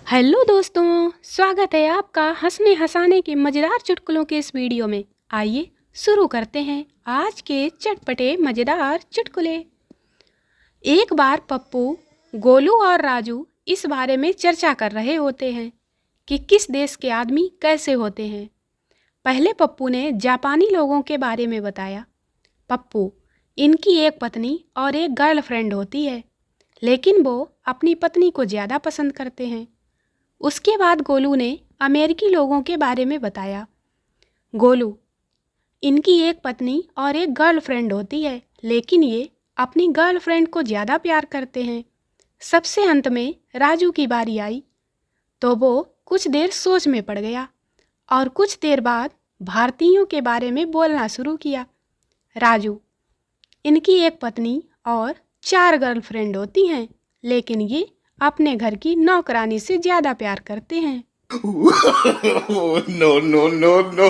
Hello दोस्तों, स्वागत है आपका हंसने हंसाने के मज़ेदार चुटकुलों के इस वीडियो में। आइए शुरू करते हैं आज के चटपटे मज़ेदार चुटकुले। एक बार पप्पू, गोलू और राजू इस बारे में चर्चा कर रहे होते हैं कि किस देश के आदमी कैसे होते हैं। पहले पप्पू ने जापानी लोगों के बारे में बताया। पप्पू, इनकी एक पत्नी और एक गर्लफ्रेंड होती है, लेकिन वो अपनी पत्नी को ज़्यादा पसंद करते हैं। उसके बाद गोलू ने अमेरिकी लोगों के बारे में बताया। गोलू, इनकी एक पत्नी और एक गर्लफ्रेंड होती है, लेकिन ये अपनी गर्लफ्रेंड को ज़्यादा प्यार करते हैं। सबसे अंत में राजू की बारी आई तो वो कुछ देर सोच में पड़ गया और कुछ देर बाद भारतीयों के बारे में बोलना शुरू किया। राजू, इनकी एक पत्नी और 4 गर्लफ्रेंड होती हैं, लेकिन ये अपने घर की नौकरानी से ज्यादा प्यार करते हैं। No no no no.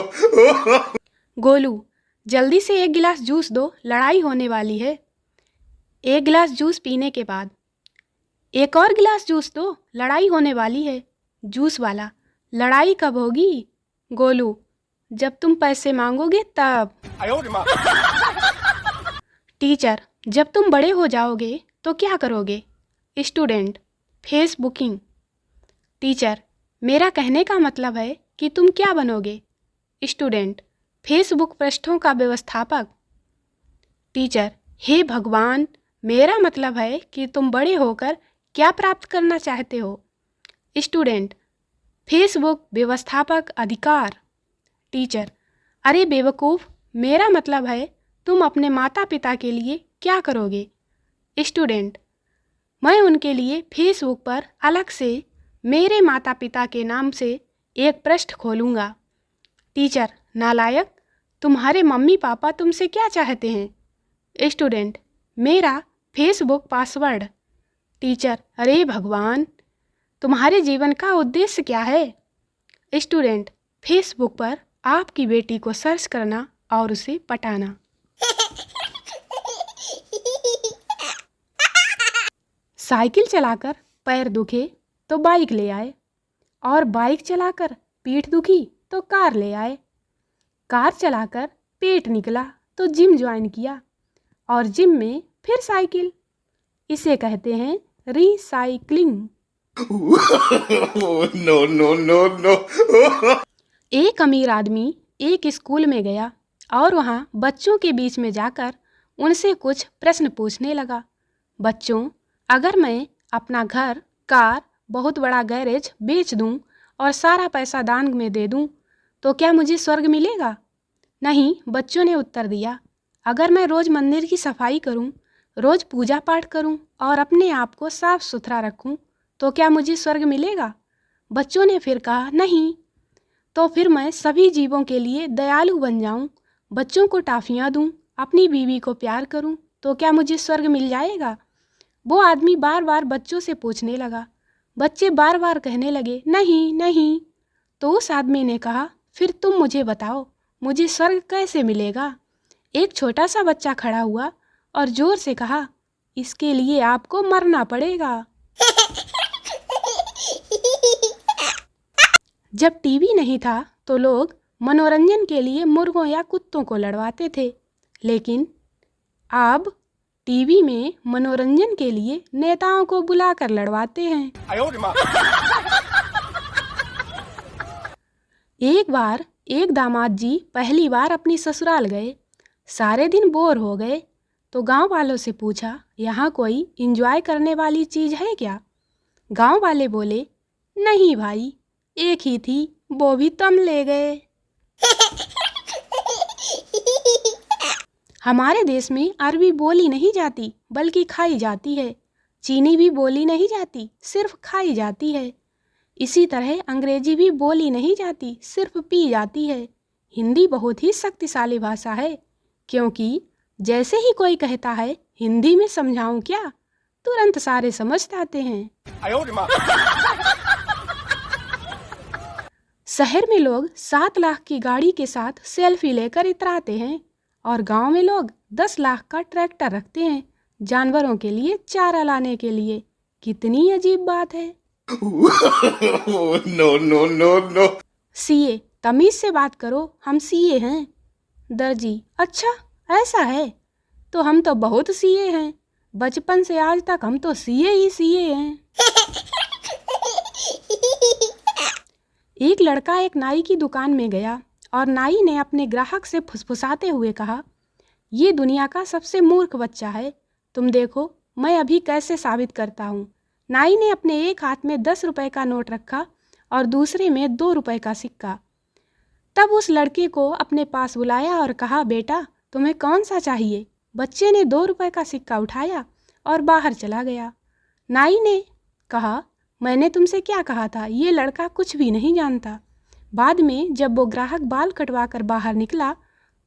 Golu, जल्दी से एक गिलास जूस दो, लड़ाई होने वाली है। एक गिलास जूस पीने के बाद, एक और गिलास जूस दो, लड़ाई होने वाली है। जूस वाला, लड़ाई कब होगी? गोलू, जब तुम पैसे मांगोगे तब। टीचर, जब तुम बड़े हो जाओगे तो क्या करोगे? स्टूडेंट, फेसबुकिंग। टीचर, मेरा कहने का मतलब है कि तुम क्या बनोगे? स्टूडेंट, फेसबुक पृष्ठों का व्यवस्थापक। टीचर, हे भगवान, मेरा मतलब है कि तुम बड़े होकर क्या प्राप्त करना चाहते हो? स्टूडेंट, फेसबुक व्यवस्थापक अधिकार। टीचर, अरे बेवकूफ़, मेरा मतलब है तुम अपने माता पिता के लिए क्या करोगे? स्टूडेंट, मैं उनके लिए फेसबुक पर अलग से मेरे माता पिता के नाम से एक पृष्ठ खोलूँगा। टीचर, नालायक, तुम्हारे मम्मी पापा तुमसे क्या चाहते हैं? स्टूडेंट, मेरा फेसबुक पासवर्ड। टीचर, अरे भगवान, तुम्हारे जीवन का उद्देश्य क्या है? स्टूडेंट, फेसबुक पर आपकी बेटी को सर्च करना और उसे पटाना। साइकिल चलाकर पैर दुखे तो बाइक ले आए, और बाइक चलाकर पीठ दुखी तो कार ले आए। कार चलाकर पेट निकला तो जिम ज्वाइन किया, और जिम में फिर साइकिल। इसे कहते हैं recycling. No no no no. एक अमीर आदमी एक स्कूल में गया और वहाँ बच्चों के बीच में जाकर उनसे कुछ प्रश्न पूछने लगा। बच्चों, अगर मैं अपना घर, कार, बहुत बड़ा गैरेज बेच दूं और सारा पैसा दान में दे दूं, तो क्या मुझे स्वर्ग मिलेगा? नहीं, बच्चों ने उत्तर दिया। अगर मैं रोज़ मंदिर की सफाई करूं, रोज़ पूजा पाठ करूं और अपने आप को साफ सुथरा रखूं, तो क्या मुझे स्वर्ग मिलेगा? बच्चों ने फिर कहा, नहीं। तो फिर मैं सभी जीवों के लिए दयालु बन जाऊं, बच्चों को टाफियाँ दूं, अपनी बीवी को प्यार करूं, तो क्या मुझे स्वर्ग मिल जाएगा? वो आदमी बार बार बच्चों से पूछने लगा। बच्चे बार बार कहने लगे, नहीं नहीं। तो उस आदमी ने कहा, फिर तुम मुझे बताओ, मुझे स्वर्ग कैसे मिलेगा? एक छोटा सा बच्चा खड़ा हुआ और जोर से कहा, इसके लिए आपको मरना पड़ेगा। जब टीवी नहीं था तो लोग मनोरंजन के लिए मुर्गों या कुत्तों को लड़वाते थे, लेकिन अब टीवी में मनोरंजन के लिए नेताओं को बुलाकर लड़वाते हैं। एक बार एक दामाद जी पहली बार अपनी ससुराल गए। सारे दिन बोर हो गए तो गांव वालों से पूछा, यहाँ कोई एंजॉय करने वाली चीज़ है क्या? गांव वाले बोले, नहीं भाई, एक ही थी, वो भी तुम ले गए। हमारे देश में अरबी बोली नहीं जाती बल्कि खाई जाती है। चीनी भी बोली नहीं जाती, सिर्फ खाई जाती है। इसी तरह अंग्रेजी भी बोली नहीं जाती, सिर्फ पी जाती है। हिंदी बहुत ही शक्तिशाली भाषा है, क्योंकि जैसे ही कोई कहता है हिंदी में समझाऊं क्या, तुरंत सारे समझ जाते हैं। शहर में लोग 7 लाख की गाड़ी के साथ सेल्फी लेकर इतराते हैं, और गांव में लोग 10 लाख का ट्रैक्टर रखते हैं जानवरों के लिए चारा लाने के लिए। कितनी अजीब बात है। No, no, no, no. CA, तमीज से बात करो, हम सीए हैं। दर्जी, अच्छा ऐसा है, तो हम तो बहुत सीए हैं, बचपन से आज तक हम तो सीए ही सीए हैं। एक लड़का एक नाई की दुकान में गया और नाई ने अपने ग्राहक से फुसफुसाते हुए कहा, ये दुनिया का सबसे मूर्ख बच्चा है, तुम देखो मैं अभी कैसे साबित करता हूँ। नाई ने अपने एक हाथ में 10 रुपए का नोट रखा और दूसरे में 2 रुपए का सिक्का। तब उस लड़के को अपने पास बुलाया और कहा, बेटा तुम्हें कौन सा चाहिए। बच्चे ने 2 रुपए का सिक्का उठाया और बाहर चला गया। नाई ने कहा, मैंने तुमसे क्या कहा था, ये लड़का कुछ भी नहीं जानता। बाद में जब वो ग्राहक बाल कटवा कर बाहर निकला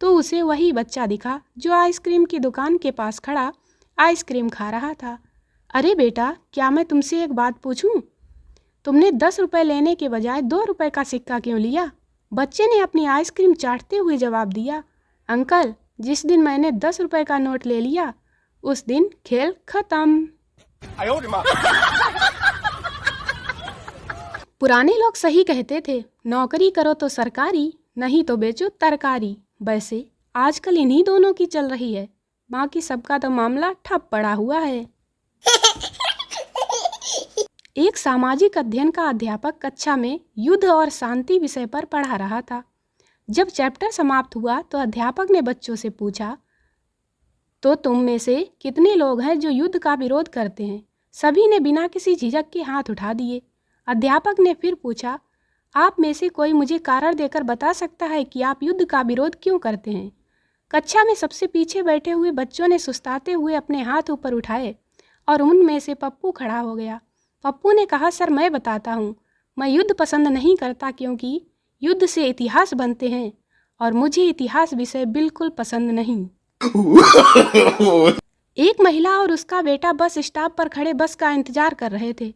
तो उसे वही बच्चा दिखा जो आइसक्रीम की दुकान के पास खड़ा आइसक्रीम खा रहा था। अरे बेटा, क्या मैं तुमसे एक बात पूछूं? तुमने 10 रुपए लेने के बजाय 2 रुपए का सिक्का क्यों लिया? बच्चे ने अपनी आइसक्रीम चाटते हुए जवाब दिया, अंकल जिस दिन मैंने 10 रुपए का नोट ले लिया उस दिन खेल खत्म। पुराने लोग सही कहते थे, नौकरी करो तो सरकारी, नहीं तो बेचो तरकारी। वैसे आजकल इन्हीं दोनों की चल रही है, बाकी सबका तो मामला ठप पड़ा हुआ है। एक सामाजिक अध्ययन का अध्यापक कक्षा में युद्ध और शांति विषय पर पढ़ा रहा था। जब चैप्टर समाप्त हुआ तो अध्यापक ने बच्चों से पूछा, तो तुम में से कितने लोग हैं जो युद्ध का विरोध करते हैं? सभी ने बिना किसी झिझक के हाथ उठा दिए। अध्यापक ने फिर पूछा, आप में से कोई मुझे कारण देकर बता सकता है कि आप युद्ध का विरोध क्यों करते हैं? कक्षा में सबसे पीछे बैठे हुए बच्चों ने सुस्ताते हुए अपने हाथ ऊपर उठाए और उनमें से पप्पू खड़ा हो गया। पप्पू ने कहा, सर मैं बताता हूँ, मैं युद्ध पसंद नहीं करता क्योंकि युद्ध से इतिहास बनते हैं और मुझे इतिहास विषय बिल्कुल पसंद नहीं। एक महिला और उसका बेटा बस स्टॉप पर खड़े बस का इंतजार कर रहे थे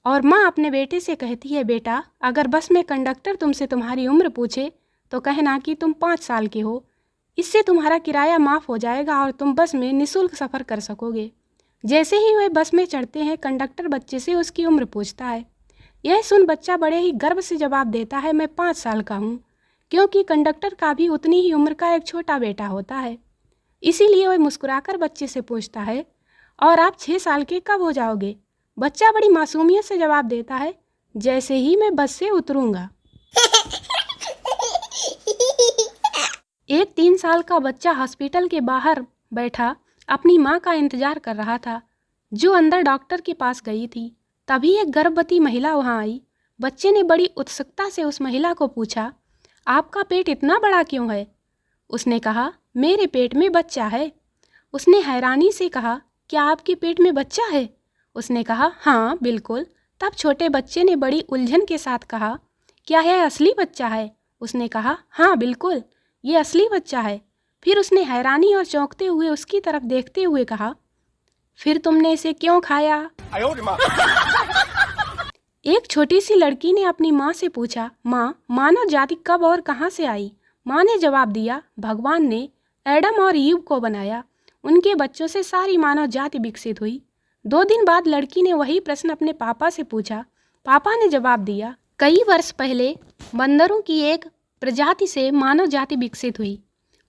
और माँ अपने बेटे से कहती है, बेटा अगर बस में कंडक्टर तुमसे तुम्हारी उम्र पूछे तो कहना कि तुम 5 साल के हो, इससे तुम्हारा किराया माफ़ हो जाएगा और तुम बस में निःशुल्क सफ़र कर सकोगे। जैसे ही वे बस में चढ़ते हैं कंडक्टर बच्चे से उसकी उम्र पूछता है। यह सुन बच्चा बड़े ही गर्व से जवाब देता है, मैं 5 साल का हूँ, क्योंकि कंडक्टर का भी उतनी ही उम्र का एक छोटा बेटा होता है। इसीलिए वह मुस्कुराकर बच्चे से पूछता है, और आप 6 साल के कब हो जाओगे? बच्चा बड़ी मासूमियत से जवाब देता है, जैसे ही मैं बस से उतरूंगा। एक 3 साल का बच्चा हॉस्पिटल के बाहर बैठा अपनी माँ का इंतजार कर रहा था, जो अंदर डॉक्टर के पास गई थी। तभी एक गर्भवती महिला वहाँ आई। बच्चे ने बड़ी उत्सुकता से उस महिला को पूछा, आपका पेट इतना बड़ा क्यों है? उसने कहा, मेरे पेट में बच्चा है। उसने हैरानी से कहा, क्या आपके पेट में बच्चा है? उसने कहा, हाँ बिल्कुल। तब छोटे बच्चे ने बड़ी उलझन के साथ कहा, क्या यह असली बच्चा है? उसने कहा, हाँ बिल्कुल, ये असली बच्चा है। फिर उसने हैरानी और चौंकते हुए उसकी तरफ देखते हुए कहा, फिर तुमने इसे क्यों खाया? एक छोटी सी लड़की ने अपनी माँ से पूछा, माँ मानव जाति कब और कहाँ से आई? माँ ने जवाब दिया, भगवान ने एडम और ईव को बनाया, उनके बच्चों से सारी मानव जाति विकसित हुई। 2 दिन बाद लड़की ने वही प्रश्न अपने पापा से पूछा। पापा ने जवाब दिया, कई वर्ष पहले बंदरों की एक प्रजाति से मानव जाति विकसित हुई।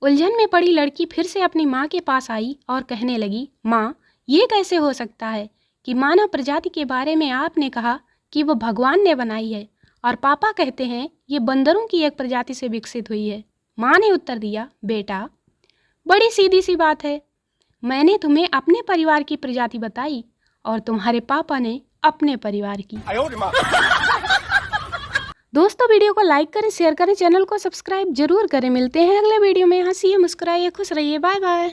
उलझन में पड़ी लड़की फिर से अपनी माँ के पास आई और कहने लगी, माँ ये कैसे हो सकता है कि मानव प्रजाति के बारे में आपने कहा कि वो भगवान ने बनाई है और पापा कहते हैं ये बंदरों की एक प्रजाति से विकसित हुई है? माँ ने उत्तर दिया, बेटा बड़ी सीधी सी बात है, मैंने तुम्हें अपने परिवार की प्रजाति बताई और तुम्हारे पापा ने अपने परिवार की। दोस्तों वीडियो को लाइक करें, शेयर करें, चैनल को सब्सक्राइब जरूर करें। मिलते हैं अगले वीडियो में। हंसिए, मुस्कुराइए, खुश रहिए। Bye bye.